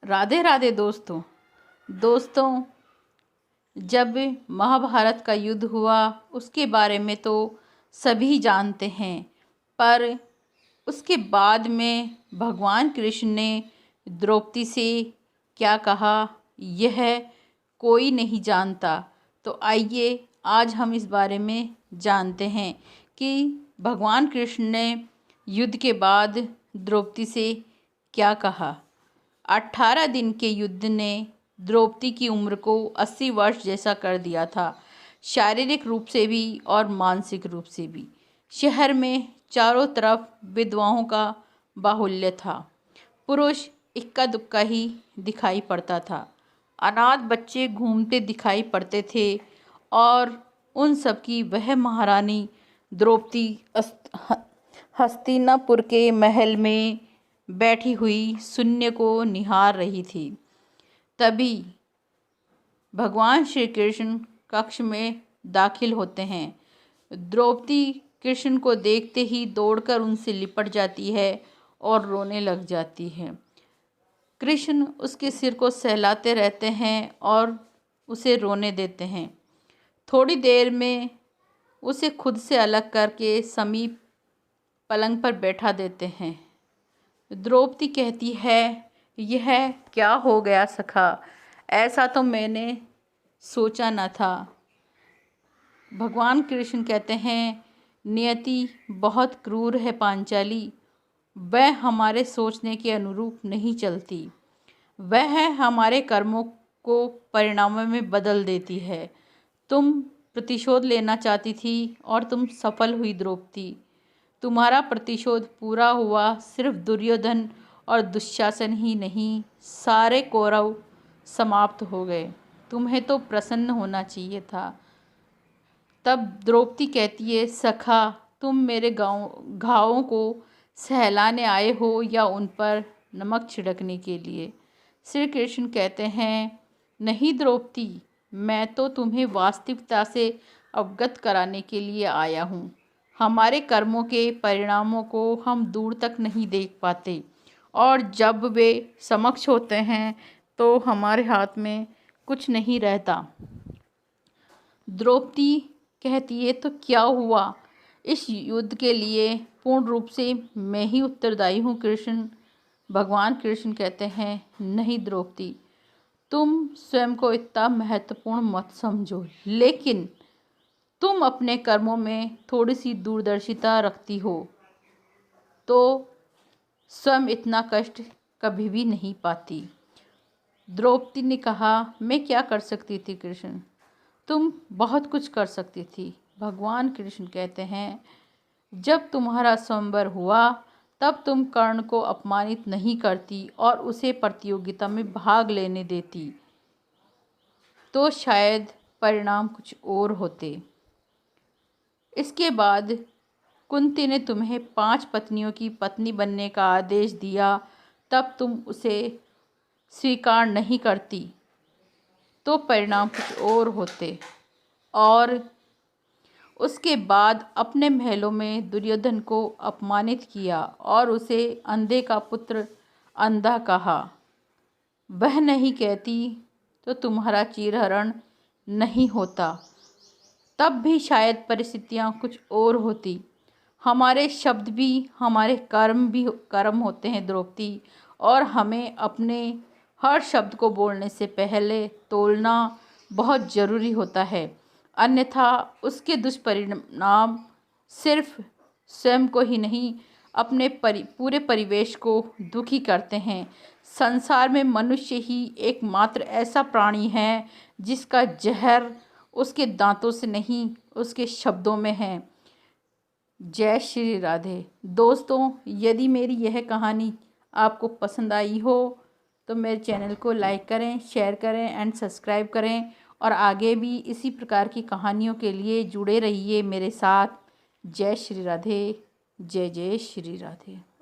राधे राधे दोस्तों। जब महाभारत का युद्ध हुआ उसके बारे में तो सभी जानते हैं, पर उसके बाद में भगवान कृष्ण ने द्रौपदी से क्या कहा यह कोई नहीं जानता। तो आइए आज हम इस बारे में जानते हैं कि भगवान कृष्ण ने युद्ध के बाद द्रौपदी से क्या कहा। 18 दिन के युद्ध ने द्रौपदी की उम्र को 80 वर्ष जैसा कर दिया था, शारीरिक रूप से भी और मानसिक रूप से भी। शहर में चारों तरफ विधवाओं का बाहुल्य था। पुरुष इक्का दुक्का ही दिखाई पड़ता था। अनाथ बच्चे घूमते दिखाई पड़ते थे और उन सब की वह महारानी द्रौपदी हस्तिनापुर के महल में बैठी हुई शून्य को निहार रही थी। तभी भगवान श्री कृष्ण कक्ष में दाखिल होते हैं। द्रौपदी कृष्ण को देखते ही दौड़कर उनसे लिपट जाती है और रोने लग जाती है। कृष्ण उसके सिर को सहलाते रहते हैं और उसे रोने देते हैं। थोड़ी देर में उसे खुद से अलग करके समीप पलंग पर बैठा देते हैं। द्रौपदी कहती है, यह क्या हो गया सखा, ऐसा तो मैंने सोचा न था। भगवान कृष्ण कहते हैं, नियति बहुत क्रूर है पांचाली, वह हमारे सोचने के अनुरूप नहीं चलती। वह हमारे कर्मों को परिणामों में बदल देती है। तुम प्रतिशोध लेना चाहती थी और तुम सफल हुई द्रौपदी। तुम्हारा प्रतिशोध पूरा हुआ। सिर्फ दुर्योधन और दुशासन ही नहीं, सारे कौरव समाप्त हो गए। तुम्हें तो प्रसन्न होना चाहिए था। तब द्रौपदी कहती है, सखा तुम मेरे घावों को सहलाने आए हो या उन पर नमक छिड़कने के लिए। श्री कृष्ण कहते हैं, नहीं द्रौपदी, मैं तो तुम्हें वास्तविकता से अवगत कराने के लिए आया हूँ। हमारे कर्मों के परिणामों को हम दूर तक नहीं देख पाते और जब वे समक्ष होते हैं तो हमारे हाथ में कुछ नहीं रहता। द्रौपदी कहती है, तो क्या हुआ? इस युद्ध के लिए पूर्ण रूप से मैं ही उत्तरदायी हूँ कृष्ण। भगवान कृष्ण कहते हैं, नहीं द्रौपदी, तुम स्वयं को इतना महत्वपूर्ण मत समझो, लेकिन तुम अपने कर्मों में थोड़ी सी दूरदर्शिता रखती हो तो स्वयं इतना कष्ट कभी भी नहीं पाती। द्रौपदी ने कहा, मैं क्या कर सकती थी कृष्ण? तुम बहुत कुछ कर सकती थी। भगवान कृष्ण कहते हैं, जब तुम्हारा स्वयंवर हुआ तब तुम कर्ण को अपमानित नहीं करती और उसे प्रतियोगिता में भाग लेने देती तो शायद परिणाम कुछ और होते। इसके बाद कुंती ने तुम्हें 5 पत्नियों की पत्नी बनने का आदेश दिया, तब तुम उसे स्वीकार नहीं करती तो परिणाम कुछ और होते। और उसके बाद अपने महलों में दुर्योधन को अपमानित किया और उसे अंधे का पुत्र अंधा कहा। वह नहीं कहती तो तुम्हारा चीरहरण नहीं होता, तब भी शायद परिस्थितियाँ कुछ और होती। हमारे शब्द भी हमारे कर्म होते हैं द्रौपदी, और हमें अपने हर शब्द को बोलने से पहले तोलना बहुत ज़रूरी होता है, अन्यथा उसके दुष्परिणाम सिर्फ स्वयं को ही नहीं, अपने पूरे परिवेश को दुखी करते हैं। संसार में मनुष्य ही एकमात्र ऐसा प्राणी है जिसका जहर उसके दांतों से नहीं, उसके शब्दों में है। जय श्री राधे। दोस्तों, यदि मेरी यह कहानी आपको पसंद आई हो तो मेरे चैनल को लाइक करें, शेयर करें एंड सब्सक्राइब करें, और आगे भी इसी प्रकार की कहानियों के लिए जुड़े रहिए मेरे साथ। जय श्री राधे। जय जय श्री राधे।